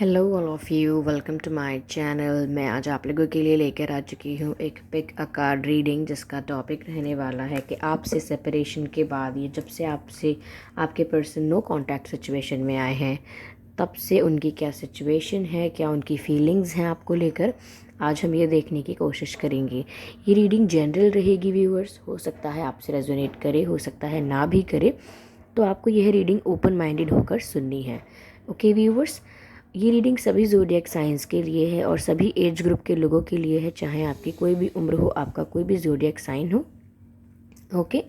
Hello all of you, welcome to my channel. मैं आज आप लोगों के लिए लेकर आ चुकी हूँ एक पिक अ कार्ड रीडिंग, जिसका टॉपिक रहने वाला है कि आपसे सेपरेशन के बाद, ये जब से आपसे आपके पर्सन नो कांटेक्ट सिचुएशन में आए हैं, तब से उनकी क्या सिचुएशन है, क्या उनकी फीलिंग्स हैं आपको लेकर। आज हम ये देखने की कोशिश करेंगे। ये रीडिंग जनरल रहेगी व्यूअर्स, हो सकता है आपसे रेजोनेट करे, हो सकता है ना भी करे, तो आपको यह रीडिंग ओपन माइंडेड होकर सुननी है। ओके व्यूअर्स, ये रीडिंग सभी ज़ोडिएक साइंस के लिए है और सभी एज ग्रुप के लोगों के लिए है, चाहे आपकी कोई भी उम्र हो, आपका कोई भी ज़ोडिएक साइन हो। ओके,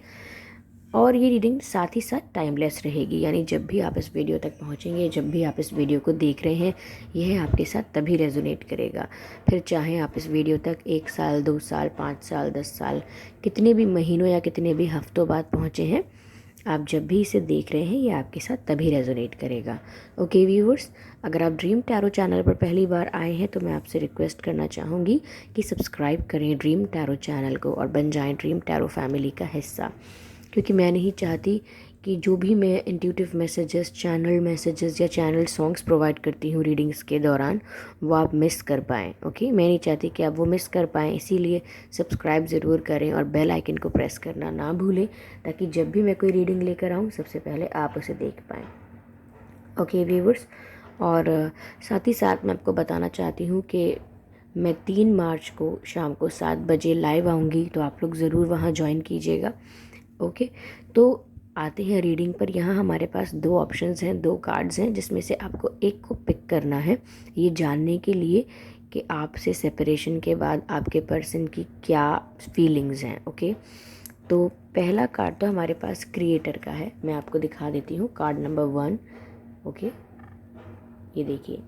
और ये रीडिंग साथ ही साथ टाइमलेस रहेगी, यानी जब भी आप इस वीडियो तक पहुंचेंगे, जब भी आप इस वीडियो को देख रहे हैं, यह आपके साथ तभी रेजोनेट करेगा। फिर चाहे आप इस वीडियो तक 1 साल, 2 साल, 5 साल, 10 साल, कितने भी महीनों या कितने भी हफ्तों बाद पहुँचे हैं, आप जब भी इसे देख रहे हैं ये आपके साथ तभी रेजोनेट करेगा। ओके व्यूवर्स, अगर आप ड्रीम टैरो चैनल पर पहली बार आए हैं तो मैं आपसे रिक्वेस्ट करना चाहूँगी कि सब्सक्राइब करें ड्रीम टैरो चैनल को और बन जाएं ड्रीम टैरो फैमिली का हिस्सा, क्योंकि मैं नहीं चाहती कि जो भी मैं इंट्यूटिव मैसेजेस, चैनल मैसेजेस या चैनल सॉन्ग्स प्रोवाइड करती हूँ रीडिंग्स के दौरान, वो आप मिस कर पाएँ। ओके, मैं नहीं चाहती कि आप वो मिस कर पाएँ, इसीलिए सब्सक्राइब ज़रूर करें और बेल आइकन को प्रेस करना ना भूलें, ताकि जब भी मैं कोई रीडिंग लेकर आऊँ सबसे पहले आप उसे देख पाएँ। ओके व्यूवर्स, और साथ ही साथ मैं आपको बताना चाहती हूँ कि मैं 3 मार्च को शाम को 7 बजे लाइव आऊँगी, तो आप लोग ज़रूर वहाँ ज्वाइन कीजिएगा। ओके, तो आते हैं रीडिंग पर। यहाँ हमारे पास 2 ऑप्शंस हैं, 2 कार्ड्स हैं, जिसमें से आपको एक को पिक करना है, ये जानने के लिए कि आपसे सेपरेशन के बाद आपके पर्सन की क्या फीलिंग्स हैं। ओके, तो पहला कार्ड तो हमारे पास क्रिएटर का है, मैं आपको दिखा देती हूँ, कार्ड नंबर 1। ओके, ये देखिए,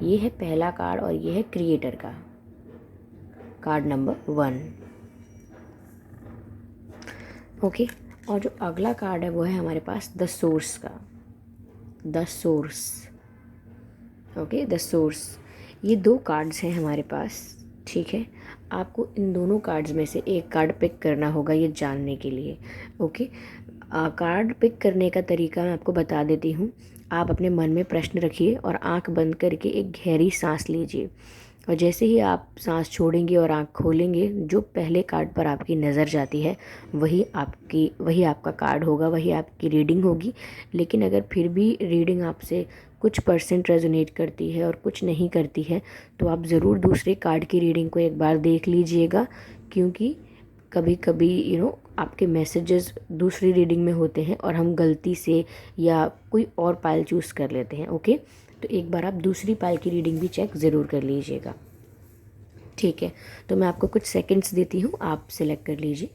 ये है पहला कार्ड और ये है क्रिएटर का कार्ड नंबर 1। ओके, और जो अगला कार्ड है वो है हमारे पास द सोर्स का, the source. Okay, the source. ये 2 कार्ड्स हैं हमारे पास, ठीक है। आपको इन दोनों कार्ड्स में से एक कार्ड पिक करना होगा ये जानने के लिए। ओके, कार्ड पिक करने का तरीका मैं आपको बता देती हूँ। आप अपने मन में प्रश्न रखिए और आंख बंद करके एक गहरी सांस लीजिए, और जैसे ही आप सांस छोड़ेंगे और आंख खोलेंगे, जो पहले कार्ड पर आपकी नज़र जाती है वही आपका कार्ड होगा, वही आपकी रीडिंग होगी। लेकिन अगर फिर भी रीडिंग आपसे कुछ परसेंट रेजोनेट करती है और कुछ नहीं करती है, तो आप ज़रूर दूसरे कार्ड की रीडिंग को एक बार देख लीजिएगा, क्योंकि कभी कभी आपके मैसेजेस दूसरी रीडिंग में होते हैं और हम गलती से या कोई और पाइल चूज़ कर लेते हैं। ओके, तो एक बार आप दूसरी पाइल की रीडिंग भी चेक ज़रूर कर लीजिएगा, ठीक है। तो मैं आपको कुछ सेकंड्स देती हूँ, आप सिलेक्ट कर लीजिए।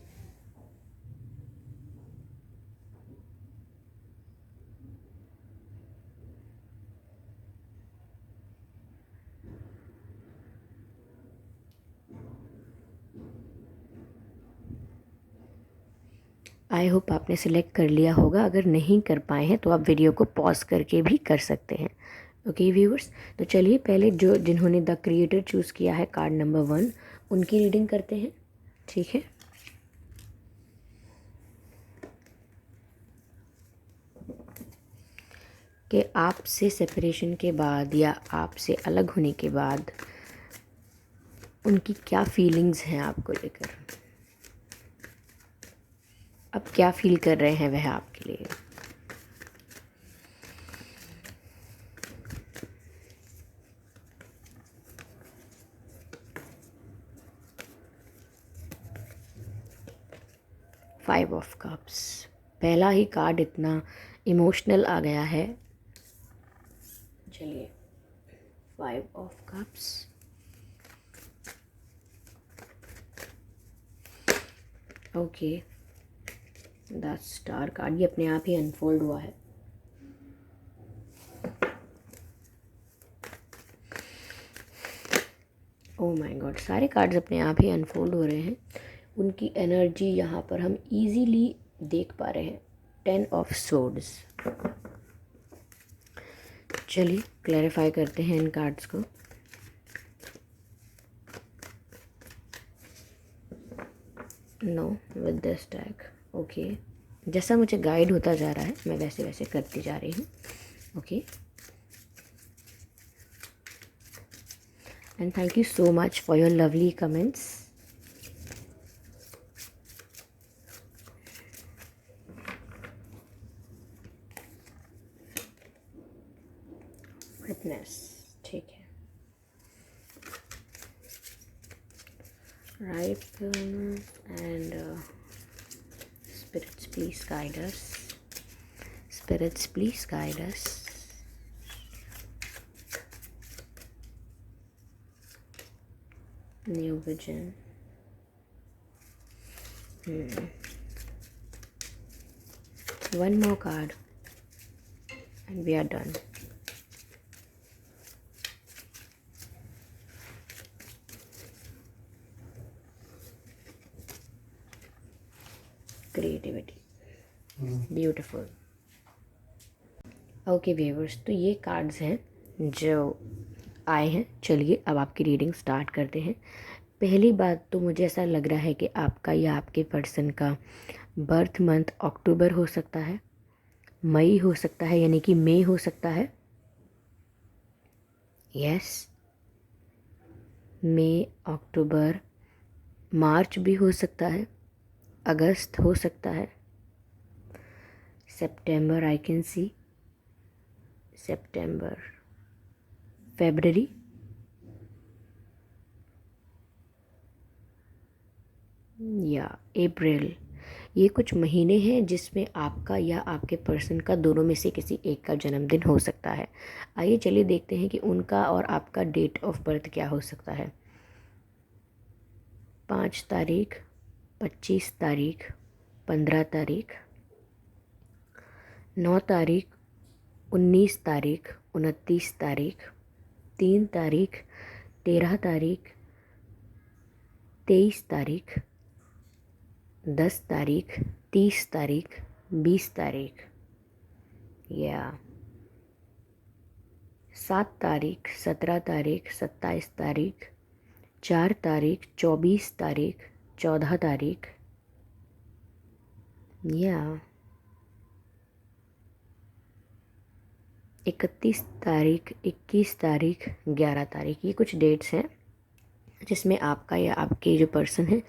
आई होप आपने सिलेक्ट कर लिया होगा। अगर नहीं कर पाए हैं तो आप वीडियो को पॉज करके भी कर सकते हैं। ओके व्यूअर्स, तो चलिए पहले जिन्होंने द क्रिएटर चूज़ किया है कार्ड नंबर 1, उनकी रीडिंग करते हैं, ठीक है। कि आपसे सेपरेशन के बाद या आपसे अलग होने के बाद उनकी क्या फीलिंग्स हैं आपको लेकर, अब क्या फील कर रहे हैं वह आपके लिए। फाइव ऑफ कप्स, पहला ही कार्ड इतना इमोशनल आ गया है। चलिए, 5 of cups, okay, the star card, ये अपने आप ही अनफोल्ड हुआ है। ओह माय गॉड, सारे कार्ड्स अपने आप ही अनफोल्ड हो रहे हैं। उनकी एनर्जी यहाँ पर हम इजीली देख पा रहे हैं। 10 ऑफ सोर्ड्स। चलिए क्लैरिफाई करते हैं इन कार्ड्स को। Know with the stack, okay, जैसा मुझे गाइड होता जा रहा है मैं वैसे वैसे करती जा रही हूँ। Okay, and thank you so much for your lovely comments. Witness, ठीक है. Right, and spirits, please guide us. Spirits, please guide us. New vision. One more card and we are done. Creativity, beautiful. Okay viewers, तो ये cards हैं जो आए हैं. चलिए अब आपकी रीडिंग स्टार्ट करते हैं. पहली बात तो मुझे ऐसा लग रहा है कि आपका या आपके पर्सन का बर्थ मंथ अक्टूबर हो सकता है, मई हो सकता है, यानी कि मई हो सकता है. यस, मई, अक्टूबर, मार्च भी हो सकता है, अगस्त हो सकता है, सितंबर, आई कैन सी सितंबर, फरवरी, या अप्रैल. ये कुछ महीने हैं जिसमें आपका या आपके पर्सन का, दोनों में से किसी एक का जन्मदिन हो सकता है. आइए चलिए देखते हैं कि उनका और आपका डेट ऑफ बर्थ क्या हो सकता है. 5 तारीख, 25 तारीख, 15 तारीख, 9 तारीख, 19 तारीख, 29 तारीख, 3 तारीख, 13 तारीख, 23 तारीख, 10 तारीख, 30 तारीख, 20 तारीख, या 7 तारीख, 17 तारीख, 27 तारीख, 4 तारीख, 24 तारीख, 14 तारीख, या 31 तारीख, 21 तारीख, 11 तारीख. ये कुछ डेट्स हैं जिसमें आपका या आपके जो पर्सन है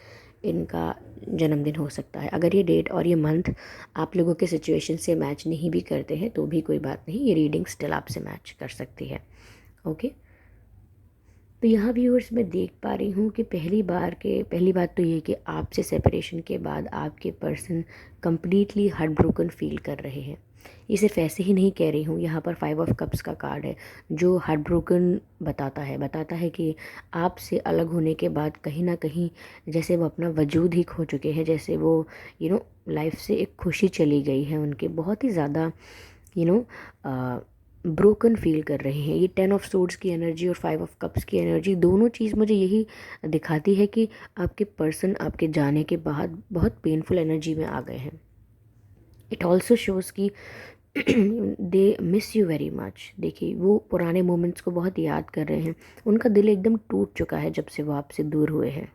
इनका जन्मदिन हो सकता है. अगर ये डेट और ये मंथ आप लोगों के सिचुएशन से मैच नहीं भी करते हैं तो भी कोई बात नहीं, ये रीडिंग स्टिल आपसे मैच कर सकती है. ओके, तो यहाँ व्यूअर्स मैं देख पा रही हूँ कि पहली बात तो ये कि आपसे सेपरेशन के बाद आपके person completely heart broken feel कर रहे हैं. ये सिर्फ ऐसे ही नहीं कह रही हूँ, यहाँ पर 5 ऑफ कप्स का कार्ड है जो हार्ट ब्रोकन बताता है कि आपसे अलग होने के बाद कहीं ना कहीं जैसे वो अपना वजूद ही खो चुके हैं, जैसे वो लाइफ से एक खुशी चली गई है उनके, बहुत ही ज़्यादा ब्रोकन फील कर रहे हैं. ये 10 ऑफ सोर्ड्स की एनर्जी और 5 ऑफ कप्स की एनर्जी, दोनों चीज़ मुझे यही दिखाती है कि आपके पर्सन आपके जाने के बाद बहुत पेनफुल एनर्जी में आ गए हैं. इट ऑल्सो शोज़ कि they miss you very much. देखिए वो पुराने मोमेंट्स को बहुत याद कर रहे हैं, उनका दिल एकदम टूट चुका है जब से वो आपसे दूर हुए हैं.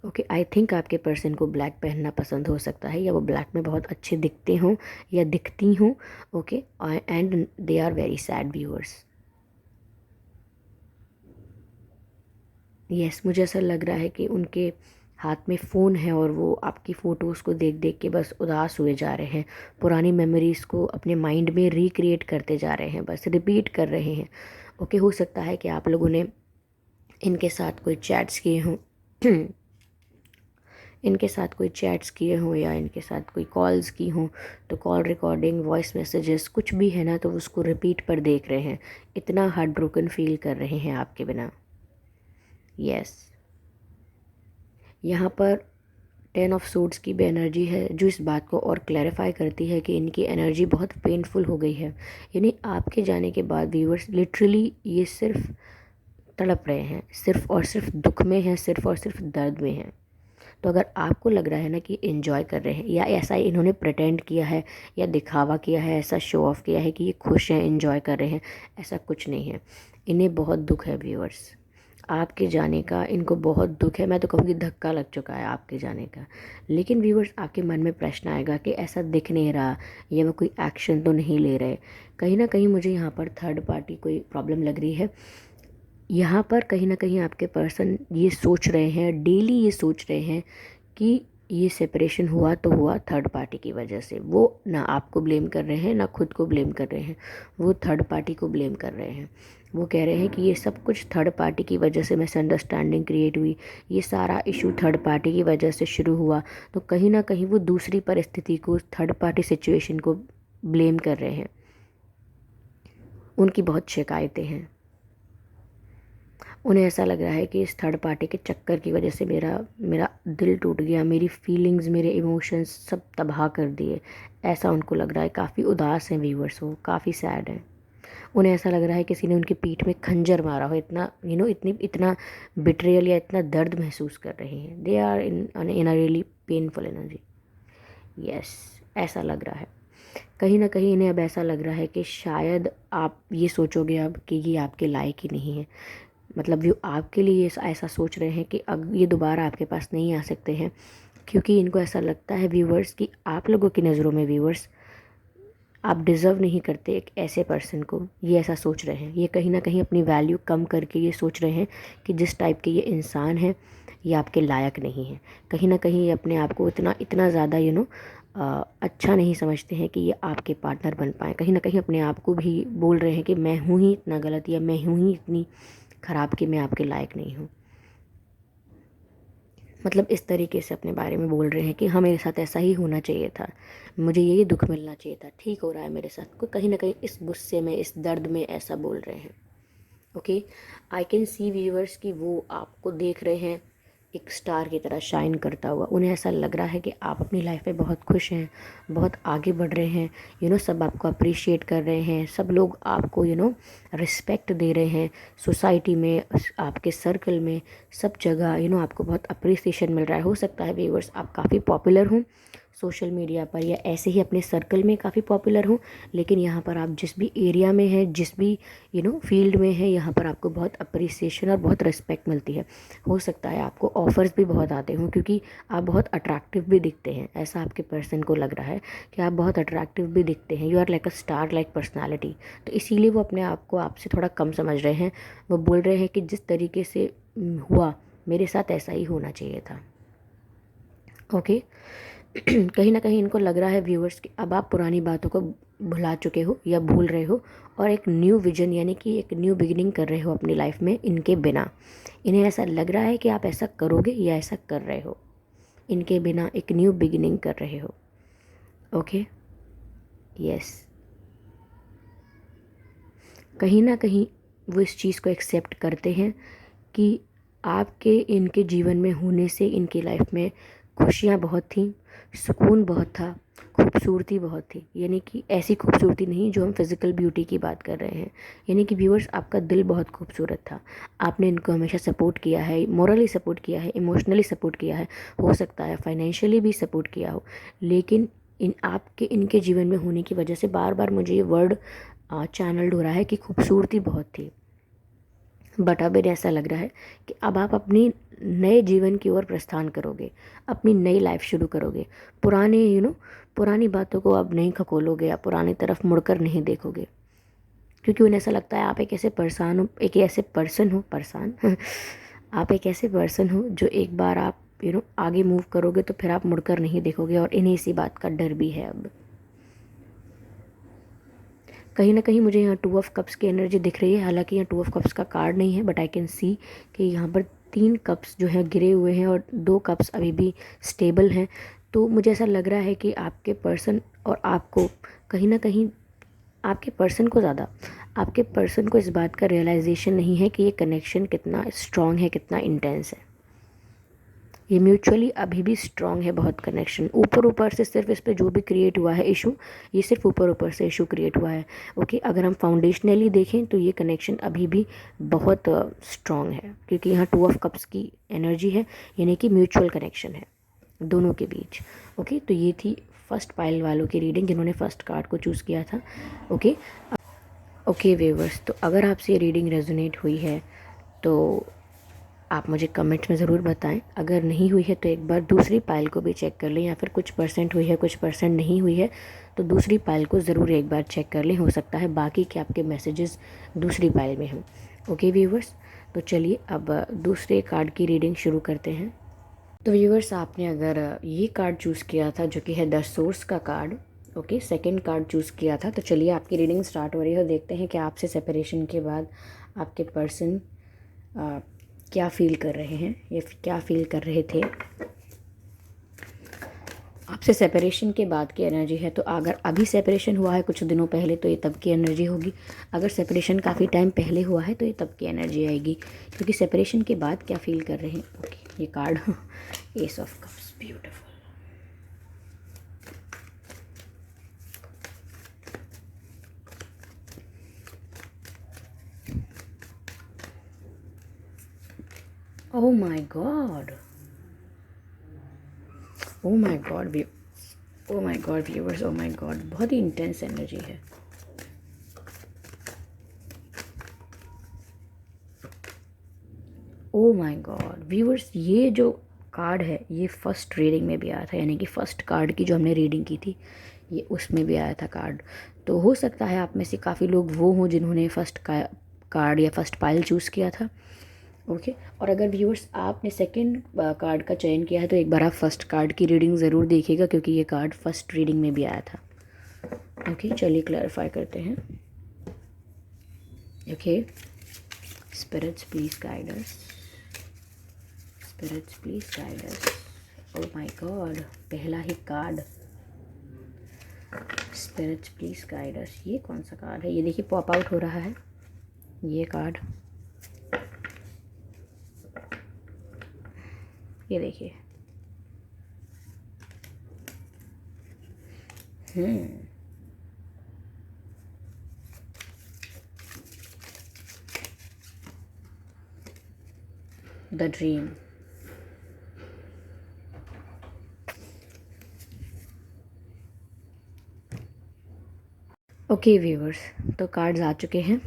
ओके, आई थिंक आपके पर्सन को ब्लैक पहनना पसंद हो सकता है, या वो ब्लैक में बहुत अच्छे दिखते हों या दिखती हों. Okay, and they are very sad viewers. Yes, मुझे ऐसा लग रहा है कि उनके हाथ में फ़ोन है और वो आपकी फ़ोटोज़ को देख देख के बस उदास हुए जा रहे हैं. पुरानी मेमोरीज़ को अपने माइंड में रिक्रिएट करते जा रहे हैं, बस रिपीट कर रहे हैं. ओके, हो सकता है कि आप लोगों ने इनके साथ कोई चैट्स किए हों या इनके साथ कोई कॉल्स की हों, तो कॉल रिकॉर्डिंग, वॉइस मैसेजेस कुछ भी है ना, तो उसको रिपीट पर देख रहे हैं. इतना हार्ट ब्रोकन फील कर रहे हैं आपके बिना. यस, यहाँ पर 10 ऑफ सोर्ड्स की भी एनर्जी है जो इस बात को और क्लैरिफाई करती है कि इनकी एनर्जी बहुत पेनफुल हो गई है. यानी आपके जाने के बाद व्यूअर्स लिटरली ये सिर्फ तड़प रहे हैं, सिर्फ और सिर्फ दुख में हैं, सिर्फ और सिर्फ दर्द में हैं. तो अगर आपको लग रहा है ना कि एंजॉय कर रहे हैं, या ऐसा इन्होंने प्रिटेंड किया है या दिखावा किया है, ऐसा शो ऑफ किया है कि ये खुश हैं, एंजॉय कर रहे हैं, ऐसा कुछ नहीं है. इन्हें बहुत दुख है व्यूअर्स आपके जाने का. इनको बहुत दुख है, मैं तो कहूँगी धक्का लग चुका है आपके जाने का. लेकिन व्यूअर्स आपके मन में प्रश्न आएगा कि ऐसा दिख नहीं रहा, या वो कोई एक्शन तो नहीं ले रहे. कहीं ना कहीं मुझे यहाँ पर थर्ड पार्टी कोई प्रॉब्लम लग रही है. यहाँ पर कहीं ना कहीं आपके पर्सन ये सोच रहे हैं, डेली ये सोच रहे हैं कि ये सेपरेशन हुआ तो हुआ थर्ड पार्टी की वजह से। वो ना आपको ब्लेम कर रहे हैं, ना खुद को ब्लेम कर रहे हैं, वो थर्ड पार्टी को ब्लेम कर रहे हैं। वो कह रहे हैं कि ये सब कुछ थर्ड पार्टी की वजह से मिसअंडरस्टैंडिंग क्रिएट हुई, ये सारा इशू थर्ड पार्टी की वजह से शुरू हुआ। तो कहीं ना कहीं वो दूसरी परिस्थिति को, थर्ड पार्टी सिचुएशन को ब्लेम कर रहे हैं। उनकी बहुत शिकायतें हैं। उन्हें ऐसा लग रहा है कि इस थर्ड पार्टी के चक्कर की वजह से मेरा मेरा दिल टूट गया, मेरी फीलिंग्स, मेरे इमोशंस सब तबाह कर दिए। ऐसा उनको लग रहा है। काफ़ी उदास हैं व्यूवर्स, वो काफ़ी सैड हैं। उन्हें ऐसा लग रहा है किसी ने उनकी पीठ में खंजर मारा हो। इतना इतना बिट्रेयल या इतना दर्द महसूस कर रहे हैं। They are in a really painful energy. Yes, ऐसा लग रहा है। कहीं ना कहीं इन्हें अब ऐसा लग रहा है कि शायद आप ये सोचोगे अब कि ये आपके लायक ही नहीं है। मतलब वो आपके लिए ऐसा सोच रहे हैं कि अब ये दोबारा आपके पास नहीं आ सकते हैं, क्योंकि इनको ऐसा लगता है व्यूवर्स कि आप लोगों की नज़रों में व्यूवर्स आप डिज़र्व नहीं करते एक ऐसे पर्सन को। ये ऐसा सोच रहे हैं। ये कहीं ना कहीं अपनी वैल्यू कम करके ये सोच रहे हैं कि जिस टाइप के ये इंसान हैं ये आपके लायक नहीं है। कहीं ना कहीं ये अपने आप को इतना इतना ज़्यादा अच्छा नहीं समझते हैं कि ये आपके पार्टनर बन पाएँ। कहीं ना कहीं अपने आप को भी बोल रहे हैं कि मैं हूँ ही इतना गलत, या मैं हूँ ही इतनी ख़राब कि मैं आपके लायक नहीं हूँ। मतलब इस तरीके से अपने बारे में बोल रहे हैं कि हाँ, मेरे साथ ऐसा ही होना चाहिए था, मुझे ये दुख मिलना चाहिए था, ठीक हो रहा है मेरे साथ। कोई कहीं ना कहीं इस गुस्से में, इस दर्द में ऐसा बोल रहे हैं। Okay, I can see viewers कि वो आपको देख रहे हैं एक स्टार की तरह शाइन करता हुआ। उन्हें ऐसा लग रहा है कि आप अपनी लाइफ में बहुत खुश हैं, बहुत आगे बढ़ रहे हैं। सब आपको अप्रिशिएट कर रहे हैं, सब लोग आपको रिस्पेक्ट दे रहे हैं। सोसाइटी में, आपके सर्कल में, सब जगह आपको बहुत अप्रिसिएशन मिल रहा है। हो सकता है व्यूअर्स आप काफ़ी पॉपुलर हों सोशल मीडिया पर, या ऐसे ही अपने सर्कल में काफ़ी पॉपुलर हूँ, लेकिन यहाँ पर आप जिस भी एरिया में हैं, जिस भी फील्ड में है, यहाँ पर आपको बहुत अप्रिसिएशन और बहुत रिस्पेक्ट मिलती है। हो सकता है आपको ऑफ़र्स भी बहुत आते हों, क्योंकि आप बहुत अट्रैक्टिव भी दिखते हैं। ऐसा आपके पर्सन को लग रहा है कि आप बहुत अट्रैक्टिव भी दिखते हैं। You are like a star like personality. तो इसीलिए वो अपने आप को आपसे थोड़ा कम समझ रहे हैं। वो बोल रहे हैं कि जिस तरीके से हुआ मेरे साथ ऐसा ही होना चाहिए था। ओके कहीं ना कहीं इनको लग रहा है व्यूअर्स कि अब आप पुरानी बातों को भुला चुके हो या भूल रहे हो, और एक न्यू विजन यानी कि एक न्यू बिगिनिंग कर रहे हो अपनी लाइफ में इनके बिना। इन्हें ऐसा लग रहा है कि आप ऐसा करोगे या ऐसा कर रहे हो, इनके बिना एक न्यू बिगिनिंग कर रहे हो। ओके, यस, कहीं ना कहीं वो इस चीज़ को एक्सेप्ट करते हैं कि आपके इनके जीवन में होने से इनकी लाइफ में खुशियाँ बहुत थीं, सुकून बहुत था, खूबसूरती बहुत थी। यानी कि ऐसी खूबसूरती नहीं जो हम फिज़िकल ब्यूटी की बात कर रहे हैं। यानी कि व्यूअर्स, आपका दिल बहुत खूबसूरत था। आपने इनको हमेशा सपोर्ट किया है, मॉरली सपोर्ट किया है, इमोशनली सपोर्ट किया है, हो सकता है फाइनेंशियली भी सपोर्ट किया हो। लेकिन इनके जीवन में होने की वजह से बार बार मुझे ये वर्ड चैनल्ड हो रहा है कि खूबसूरती बहुत थी। बट अब इन्हें ऐसा लग रहा है कि अब आप अपनी नए जीवन की ओर प्रस्थान करोगे, अपनी नई लाइफ शुरू करोगे। पुरानी बातों को अब नहीं खकोलोगे, या पुरानी तरफ मुड़कर नहीं देखोगे, क्योंकि उन्हें ऐसा लगता है आप एक ऐसे पर्सन हो आप एक ऐसे पर्सन हो जो एक बार आप आगे मूव करोगे तो फिर आप मुड़कर नहीं देखोगे, और इन्हें इसी बात का डर भी है अब। कहीं ना कहीं मुझे यहाँ 2 ऑफ कप्स की एनर्जी दिख रही है। हालांकि यहाँ 2 ऑफ कप्स का कार्ड नहीं है, बट आई कैन सी कि यहाँ पर 3 कप्स जो हैं गिरे हुए हैं, और 2 कप्स अभी भी स्टेबल हैं। तो मुझे ऐसा लग रहा है कि आपके पर्सन और आपको कहीं ना कहीं, आपके पर्सन को इस बात का रियलाइजेशन नहीं है कि ये कनेक्शन कितना स्ट्रॉन्ग है, कितना इंटेंस है। ये म्यूचुअली अभी भी स्ट्रॉन्ग है बहुत कनेक्शन। ऊपर ऊपर से सिर्फ इस पर जो भी क्रिएट हुआ है इशू, ये सिर्फ ऊपर ऊपर से इशू क्रिएट हुआ है। ओके, अगर हम फाउंडेशनली देखें तो ये कनेक्शन अभी भी बहुत स्ट्रॉन्ग है, क्योंकि यहाँ 2 ऑफ कप्स की एनर्जी है, यानी कि म्यूचुअल कनेक्शन है दोनों के बीच। ओके, तो ये थी फर्स्ट पाइल वालों की रीडिंग जिन्होंने फर्स्ट कार्ड को चूज़ किया था। ओके व्यूअर्स, तो अगर आपसे ये रीडिंग रेजोनेट हुई है तो आप मुझे कमेंट्स में ज़रूर बताएं। अगर नहीं हुई है तो एक बार दूसरी पाइल को भी चेक कर लें, या फिर कुछ परसेंट हुई है, कुछ परसेंट नहीं हुई है, तो दूसरी पाइल को ज़रूर एक बार चेक कर लें। हो सकता है बाकी के आपके मैसेजेस दूसरी पाइल में हों। ओके व्यूअर्स, तो चलिए अब दूसरे कार्ड की रीडिंग शुरू करते हैं। तो व्यूअर्स, आपने अगर ये कार्ड चूज़ किया था जो कि है द सोर्स का card, okay, second card choose किया था, तो चलिए आपकी रीडिंग स्टार्ट हो रही है और देखते हैं कि आपसे सेपरेशन के बाद आपके पर्सन क्या फील कर रहे हैं या क्या फील कर रहे थे। आपसे सेपरेशन के बाद की एनर्जी है, तो अगर अभी सेपरेशन हुआ है कुछ दिनों पहले तो ये तब की एनर्जी होगी। अगर सेपरेशन काफ़ी टाइम पहले हुआ है तो ये तब की एनर्जी आएगी, क्योंकि सेपरेशन के बाद क्या फील कर रहे हैं। ओके, ये card S of cups, beautiful. Oh my God, oh my God, oh my God viewers, oh my God, बहुत ही इंटेंस एनर्जी है। ओह माय गॉड व्यूअर्स, ये जो कार्ड है ये फर्स्ट रीडिंग में भी आया था, यानी कि फर्स्ट कार्ड की जो हमने रीडिंग की थी ये उसमें भी आया था कार्ड। तो हो सकता है आप में से काफ़ी लोग वो हों जिन्होंने फर्स्ट कार्ड या फर्स्ट पाइल चूज़ किया था। ओके, और अगर व्यूअर्स आपने सेकंड कार्ड का चयन किया है तो एक बार आप फर्स्ट कार्ड की रीडिंग ज़रूर देखिएगा, क्योंकि ये कार्ड फर्स्ट रीडिंग में भी आया था। ओके, चलिए क्लैरिफाई करते हैं। Okay, spirits please guide us, spirits please guide us. Oh my god, पहला ही card, spirits please guide us. ये कौन सा कार्ड है? ये देखिए पॉप आउट हो रहा है ये कार्ड, ये देखिए। The dream. ओके व्यूअर्स, तो कार्ड्स आ चुके हैं।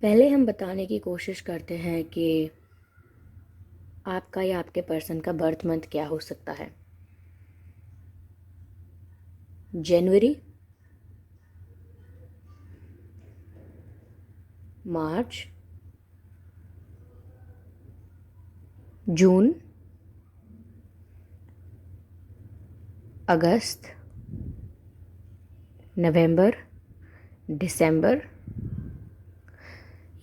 पहले हम बताने की कोशिश करते हैं कि आपका या आपके पर्सन का बर्थ मंथ क्या हो सकता है। जनवरी, मार्च, जून, अगस्त, नवंबर, दिसंबर।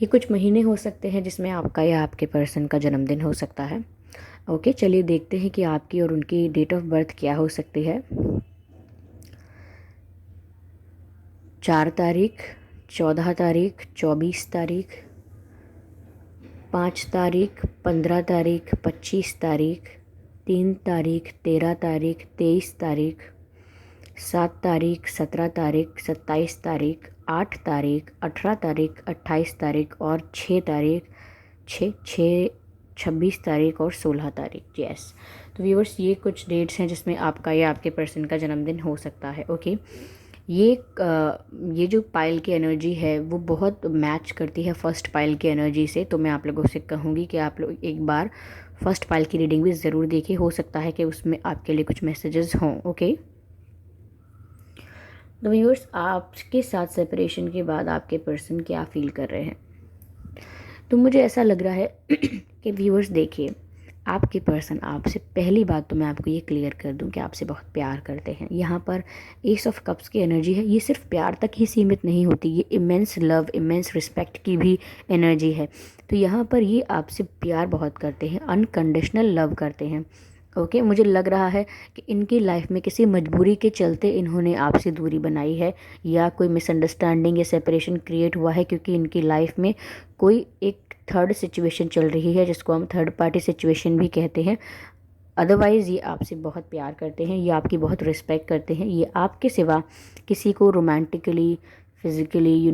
ये कुछ महीने हो सकते हैं जिसमें आपका या आपके पर्सन का जन्मदिन हो सकता है। ओके, चलिए देखते हैं कि आपकी और उनकी डेट ऑफ बर्थ क्या हो सकती है। 4 तारीख, 14 तारीख, 24 तारीख, 5 तारीख, 15 तारीख, 25 तारीख, 3 तारीख, 13 तारीख, 23 तारीख, 7 तारीख, 17 तारीख, 27 तारीख, 8 तारीख, 18 तारीख, 28 तारीख और 6 तारीख, 26 तारीख और 16 तारीख। यस, तो व्यूअर्स ये कुछ डेट्स हैं जिसमें आपका या आपके पर्सन का जन्मदिन हो सकता है। ओके, ये जो पाइल की एनर्जी है वो बहुत मैच करती है फर्स्ट पाइल की एनर्जी से, तो मैं आप लोगों से कहूँगी कि आप लोग एक बार फर्स्ट पाइल की रीडिंग भी ज़रूर देखिए, हो सकता है कि उसमें आपके लिए कुछ मैसेजेस हों। ओके, तो व्यूअर्स आपके साथ सेपरेशन के बाद आपके पर्सन क्या फील कर रहे हैं, तो मुझे ऐसा लग रहा है कि व्यूअर्स देखिए, आपके पर्सन आपसे, पहली बात तो मैं आपको ये क्लियर कर दूं कि आपसे बहुत प्यार करते हैं। यहाँ पर एस ऑफ कप्स की एनर्जी है, ये सिर्फ प्यार तक ही सीमित नहीं होती, ये इमेंस लव, इमेंस रिस्पेक्ट की भी एनर्जी है। तो यहाँ पर ये आपसे प्यार बहुत करते हैं, अनकंडीशनल लव करते हैं। ओके, मुझे लग रहा है कि इनकी लाइफ में किसी मजबूरी के चलते इन्होंने आपसे दूरी बनाई है, या कोई मिसअंडरस्टैंडिंग या सेपरेशन क्रिएट हुआ है, क्योंकि इनकी लाइफ में कोई एक थर्ड सिचुएशन चल रही है जिसको हम थर्ड पार्टी सिचुएशन भी कहते हैं। अदरवाइज़ ये आपसे बहुत प्यार करते हैं, ये आपकी बहुत रिस्पेक्ट करते हैं, ये आपके सिवा किसी को romantically, physically,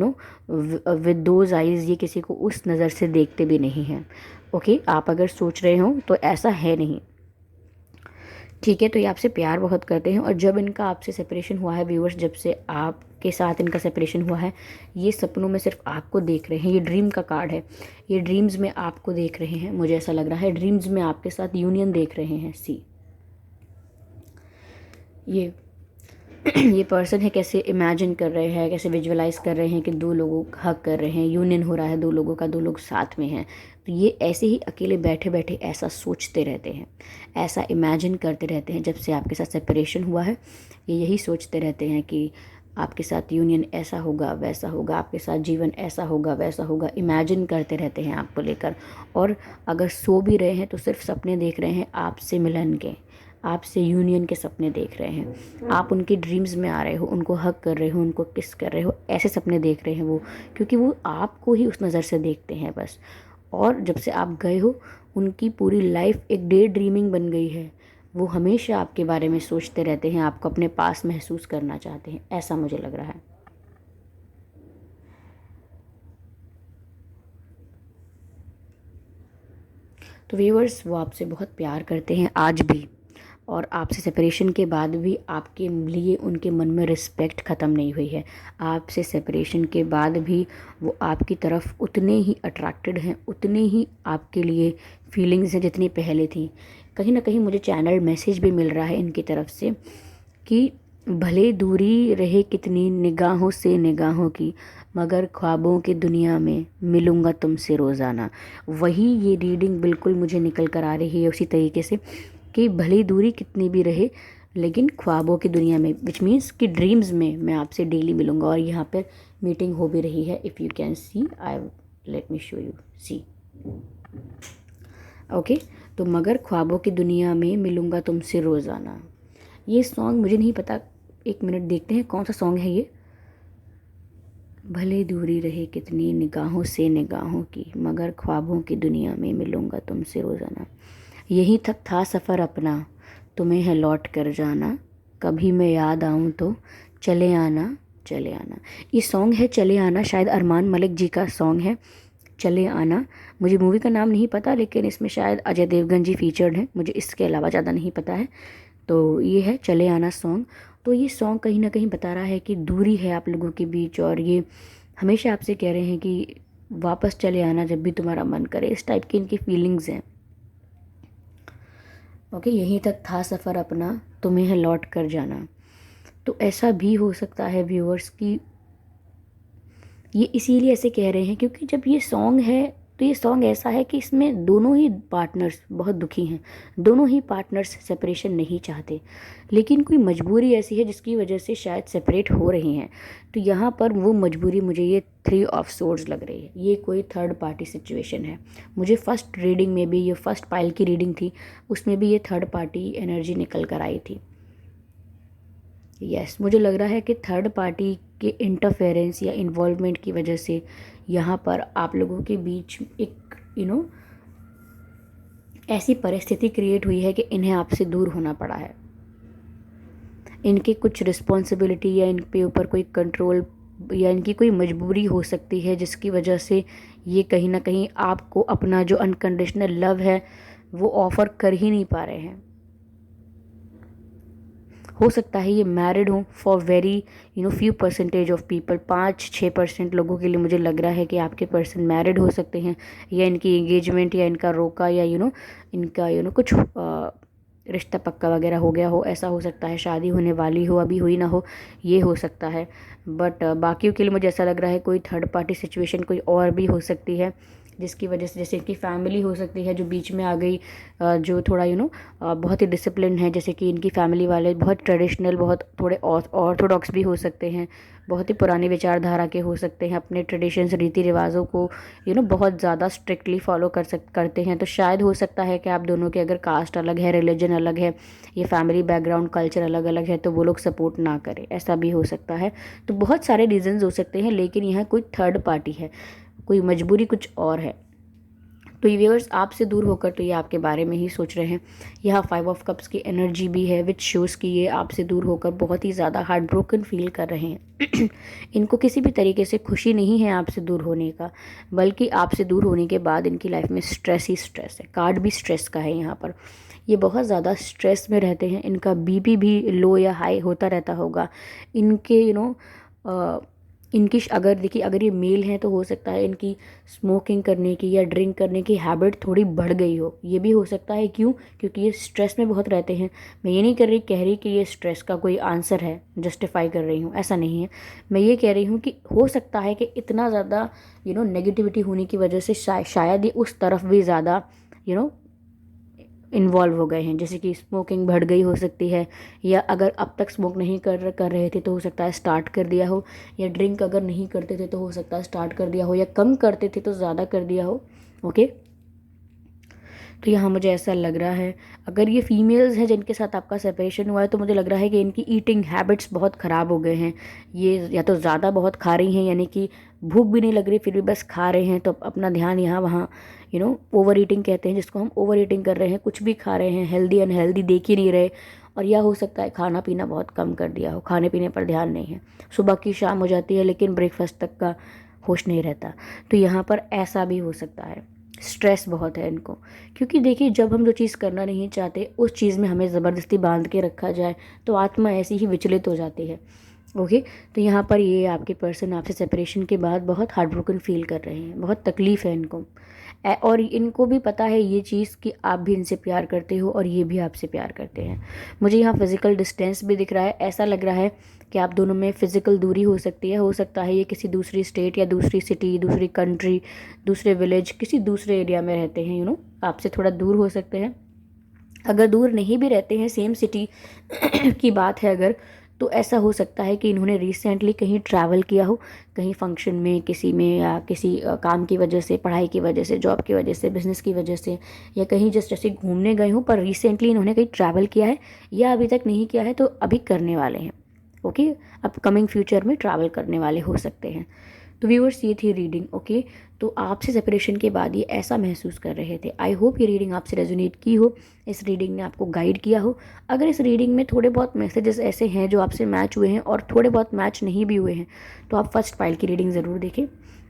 with those eyes, ये किसी को उस नज़र से देखते भी नहीं हैं। ओके, आप अगर सोच रहे हो तो ऐसा है नहीं, ठीक है। तो ये आपसे प्यार बहुत करते हैं, और जब इनका आपसे सेपरेशन हुआ है व्यूअर्स, जब से आपके साथ इनका सेपरेशन हुआ है, ये सपनों में सिर्फ आपको देख रहे हैं। ये ड्रीम का कार्ड है, ये ड्रीम्स में आपको देख रहे हैं, मुझे ऐसा लग रहा है ड्रीम्स में आपके साथ यूनियन देख रहे हैं। सी, ये ये पर्सन है कैसे इमेजिन कर रहे हैं, कैसे विजुअलाइज कर रहे हैं कि दो लोगों हक कर रहे हैं, यूनियन हो रहा है दो लोगों का, दो लोग साथ में हैं। तो ये ऐसे ही अकेले बैठे बैठे ऐसा सोचते रहते हैं, ऐसा इमेजिन करते रहते हैं। जब से आपके साथ सेपरेशन हुआ है ये यही सोचते रहते हैं कि आपके साथ यूनियन ऐसा होगा वैसा होगा, आपके साथ जीवन ऐसा होगा वैसा होगा, इमेजिन करते रहते हैं आपको लेकर। और अगर सो भी रहे हैं तो सिर्फ सपने देख रहे हैं आपसे मिलन के, आपसे यूनियन के सपने देख रहे हैं। आप उनकी ड्रीम्स में आ रहे हो, उनको हग कर रहे हो, उनको किस कर रहे हो, ऐसे सपने देख रहे हैं वो, क्योंकि वो आपको ही उस नज़र से देखते हैं बस। और जब से आप गए हो उनकी पूरी लाइफ एक डे ड्रीमिंग बन गई है। वो हमेशा आपके बारे में सोचते रहते हैं, आपको अपने पास महसूस करना चाहते हैं, ऐसा मुझे लग रहा है। तो व्यूअर्स, वो आपसे बहुत प्यार करते हैं आज भी, और आपसे सेपरेशन के बाद भी आपके लिए उनके मन में रिस्पेक्ट ख़त्म नहीं हुई है। आपसे सेपरेशन के बाद भी वो आपकी तरफ उतने ही अट्रैक्टेड हैं, उतने ही आपके लिए फीलिंग्स हैं जितनी पहले थी। कहीं ना कहीं मुझे चैनल मैसेज भी मिल रहा है इनकी तरफ से कि भले दूरी रहे कितनी निगाहों से निगाहों की, मगर ख्वाबों की दुनिया में मिलूँगा तुमसे रोज़ाना। वही ये रीडिंग बिल्कुल मुझे निकल कर आ रही है उसी तरीके से कि भले दूरी कितनी भी रहे लेकिन ख्वाबों की दुनिया में, विच मीन्स कि ड्रीम्स में मैं आपसे डेली मिलूँगा। और यहाँ पर मीटिंग हो भी रही है, if you can see, I let me show you, see okay. तो मगर ख्वाबों की दुनिया में मिलूँगा तुमसे रोज़ाना, ये सॉन्ग मुझे नहीं पता, एक मिनट देखते हैं कौन सा सॉन्ग है ये। भले दूरी रहे कितनी निगाहों से निगाहों की, मगर ख्वाबों की दुनिया में मिलूँगा तुमसे रोज़ाना। यहीं तक था सफ़र अपना, तुम्हें है लौट कर जाना, कभी मैं याद आऊँ तो चले आना चले आना। ये सॉन्ग है चले आना, शायद अरमान मलिक जी का सॉन्ग है चले आना। मुझे मूवी का नाम नहीं पता, लेकिन इसमें शायद अजय देवगन जी फीचर्ड हैं, मुझे इसके अलावा ज़्यादा नहीं पता है। तो ये है चले आना सॉन्ग। तो ये सॉन्ग कहीं ना कहीं बता रहा है कि दूरी है आप लोगों के बीच, और ये हमेशा आपसे कह रहे हैं कि वापस चले आना जब भी तुम्हारा मन करे, इस टाइप की इनकी फीलिंग्स हैं। ओके, यहीं तक था सफ़र अपना, तुम्हें है लौट कर जाना। तो ऐसा भी हो सकता है व्यूअर्स कि ये इसीलिए ऐसे कह रहे हैं क्योंकि जब ये सॉन्ग है तो ये सॉन्ग ऐसा है कि इसमें दोनों ही पार्टनर्स बहुत दुखी हैं, दोनों ही पार्टनर्स सेपरेशन नहीं चाहते, लेकिन कोई मजबूरी ऐसी है जिसकी वजह से शायद सेपरेट हो रहे हैं। तो यहाँ पर वो मजबूरी मुझे ये 3 ऑफ सोर्ड्स लग रही है, ये कोई थर्ड पार्टी सिचुएशन है। मुझे फर्स्ट रीडिंग में भी, ये फर्स्ट पाइल की रीडिंग थी, उसमें भी ये थर्ड पार्टी एनर्जी निकल कर आई थी। यस, मुझे लग रहा है कि थर्ड पार्टी के इंटरफेरेंस या इन्वॉल्वमेंट की वजह से यहाँ पर आप लोगों के बीच एक ऐसी परिस्थिति क्रिएट हुई है कि इन्हें आपसे दूर होना पड़ा है। इनकी कुछ रिस्पॉन्सिबिलिटी या इन पे ऊपर कोई कंट्रोल या इनकी कोई मजबूरी हो सकती है जिसकी वजह से ये कहीं ना कहीं आपको अपना जो अनकंडीशनल लव है वो ऑफ़र कर ही नहीं पा रहे हैं। हो सकता है ये मैरिड हो for very few percentage of people, 5-6% लोगों के लिए मुझे लग रहा है कि आपके पर्सन मैरिड हो सकते हैं, या इनकी एंगेजमेंट या इनका रोका या इनका कुछ रिश्ता पक्का वगैरह हो गया हो, ऐसा हो सकता है। शादी होने वाली हो, अभी हुई ना हो, ये हो सकता है। बट बाकियों के लिए मुझे ऐसा लग रहा है कोई थर्ड पार्टी सिचुएशन कोई और भी हो सकती है जिसकी वजह से, जैसे इनकी फैमिली हो सकती है जो बीच में आ गई, जो थोड़ा बहुत ही डिसिप्लिन है, जैसे कि इनकी फैमिली वाले बहुत ट्रेडिशनल, बहुत थोड़े ऑर्थोडॉक्स भी हो सकते हैं, बहुत ही पुरानी विचारधारा के हो सकते हैं, अपने ट्रेडिशंस रीति रिवाजों को बहुत ज़्यादा स्ट्रिक्टली फॉलो करते हैं। तो शायद हो सकता है कि आप दोनों के अगर कास्ट अलग है, रिलीजन अलग है, ये फैमिली बैकग्राउंड कल्चर अलग अलग है, तो वो लोग सपोर्ट ना करें, ऐसा भी हो सकता है। तो बहुत सारे रीजंस हो सकते हैं, लेकिन यहाँ कोई थर्ड पार्टी है, कोई मजबूरी कुछ और है। तो ये व्यूअर्स आपसे दूर होकर तो ये आपके बारे में ही सोच रहे हैं। यहाँ 5 ऑफ कप्स की एनर्जी भी है, विच शोज़ कि ये आपसे दूर होकर बहुत ही ज़्यादा हार्ट ब्रोकन फील कर रहे हैं। इनको किसी भी तरीके से खुशी नहीं है आपसे दूर होने का, बल्कि आपसे दूर होने के बाद इनकी लाइफ में स्ट्रेस ही स्ट्रेस है। कार्ड भी स्ट्रेस का है यहाँ पर, ये बहुत ज़्यादा स्ट्रेस में रहते हैं। इनका बीपी भी लो या हाई होता रहता होगा। इनके इनकी अगर देखिए, अगर ये मेल हैं तो हो सकता है इनकी स्मोकिंग करने की या ड्रिंक करने की हैबिट थोड़ी बढ़ गई हो, ये भी हो सकता है। क्यों? क्योंकि ये स्ट्रेस में बहुत रहते हैं। मैं ये नहीं कह रही कि ये स्ट्रेस का कोई आंसर है, जस्टिफाई कर रही हूँ, ऐसा नहीं है। मैं ये कह रही हूँ कि हो सकता है कि इतना ज़्यादा नेगेटिविटी होने की वजह से शायद ये उस तरफ भी ज़्यादा यू नो इन्वॉल्व हो गए हैं, जैसे कि स्मोकिंग बढ़ गई हो सकती है, या अगर अब तक स्मोक नहीं कर रहे थे तो हो सकता है स्टार्ट कर दिया हो, या ड्रिंक अगर नहीं करते थे तो हो सकता है स्टार्ट कर दिया हो, या कम करते थे तो ज़्यादा कर दिया हो। ओके, तो यहाँ मुझे ऐसा लग रहा है, अगर ये फीमेल्स हैं जिनके साथ आपका सेपरेशन हुआ है, तो मुझे लग रहा है कि इनकी ईटिंग हैबिट्स बहुत ख़राब हो गए हैं। ये या तो ज़्यादा बहुत खा रही हैं, यानी कि भूख भी नहीं लग रही फिर भी बस खा रहे हैं, तो अपना ध्यान यहाँ वहाँ ओवर ईटिंग कहते हैं जिसको हम, ओवर ईटिंग कर रहे हैं, कुछ भी खा रहे हैं, हेल्दी अनहेल्दी देख ही नहीं रहे। और या हो सकता है खाना पीना बहुत कम कर दिया हो, खाने पीने पर ध्यान नहीं है, सुबह की शाम हो जाती है लेकिन ब्रेकफास्ट तक का होश नहीं रहता। तो यहाँ पर ऐसा भी हो सकता है। स्ट्रेस बहुत है इनको, क्योंकि देखिए जब हम जो चीज़ करना नहीं चाहते उस चीज़ में हमें ज़बरदस्ती बांध के रखा जाए तो आत्मा ऐसी ही विचलित हो जाती है। ओके, तो यहाँ पर ये आपके पर्सन आपसे सेपरेशन के बाद बहुत हार्ट ब्रोकन फील कर रहे हैं, बहुत तकलीफ़ है इनको। और इनको भी पता है ये चीज़ कि आप भी इनसे प्यार करते हो और ये भी आपसे प्यार करते हैं। मुझे यहाँ फिज़िकल डिस्टेंस भी दिख रहा है, ऐसा लग रहा है कि आप दोनों में फ़िज़िकल दूरी हो सकती है। हो सकता है ये किसी दूसरी स्टेट या दूसरी सिटी, दूसरी कंट्री, दूसरे विलेज, किसी दूसरे एरिया में रहते हैं, आपसे थोड़ा दूर हो सकते हैं। अगर दूर नहीं भी रहते हैं, सेम सिटी की बात है अगर, तो ऐसा हो सकता है कि इन्होंने रिसेंटली कहीं ट्रैवल किया हो, कहीं फंक्शन में, किसी में, या किसी काम की वजह से, पढ़ाई की वजह से, जॉब की वजह से, बिज़नेस की वजह से, या कहीं जस्ट ऐसे घूमने गए हों, पर रिसेंटली इन्होंने कहीं ट्रैवल किया है या अभी तक नहीं किया है तो अभी करने वाले हैं। ओके, अपकमिंग फ्यूचर में ट्रैवल करने वाले हो सकते हैं। तो व्यूअर्स, ये थी रीडिंग। ओके, तो आपसे सेपरेशन के बाद ये ऐसा महसूस कर रहे थे। आई होप ये रीडिंग आपसे रेजोनेट की हो, इस रीडिंग ने आपको गाइड किया हो। अगर इस रीडिंग में थोड़े बहुत मैसेजेस ऐसे हैं जो आपसे मैच हुए हैं और थोड़े बहुत मैच नहीं भी हुए हैं, तो आप फर्स्ट फाइल की रीडिंग ज़रूर देखें।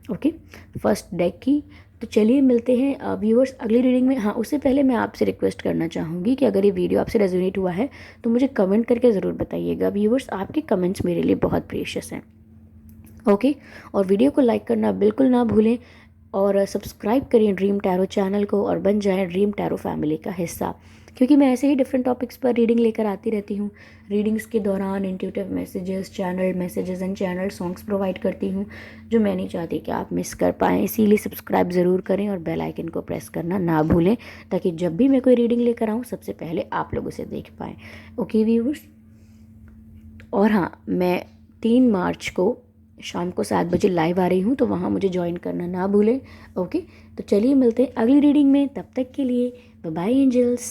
ओके, फर्स्ट डेक की। तो चलिए मिलते हैं व्यूअर्स अगली रीडिंग में। हाँ, उससे पहले मैं आपसे रिक्वेस्ट करना चाहूँगी कि अगर ये वीडियो आपसे रेजोनेट हुआ है तो मुझे कमेंट करके ज़रूर बताइएगा। व्यूअर्स, आपके कमेंट्स मेरे लिए बहुत प्रीशियस हैं। ओके, और वीडियो को लाइक करना बिल्कुल ना भूलें, और सब्सक्राइब करें ड्रीम टैरो चैनल को और बन जाएं ड्रीम टैरो फैमिली का हिस्सा, क्योंकि मैं ऐसे ही डिफरेंट टॉपिक्स पर रीडिंग लेकर आती रहती हूँ। रीडिंग्स के दौरान intuitive messages, channel messages and channel songs provide करती हूँ जो मैं नहीं चाहती कि आप मिस कर पाएँ। इसीलिए सब्सक्राइब ज़रूर करें और बेल आइकन को प्रेस करना ना भूलें, ताकि जब भी मैं कोई रीडिंग लेकर आऊँ सबसे पहले आप लोग उसे देख पाएँ। ओके व्यूअर्स, और हाँ, मैं 3 मार्च को शाम को 7 बजे लाइव आ रही हूँ, तो वहाँ मुझे ज्वाइन करना ना भूलें। ओके, तो चलिए मिलते हैं अगली रीडिंग में, तब तक के लिए बाय बाय एंजल्स।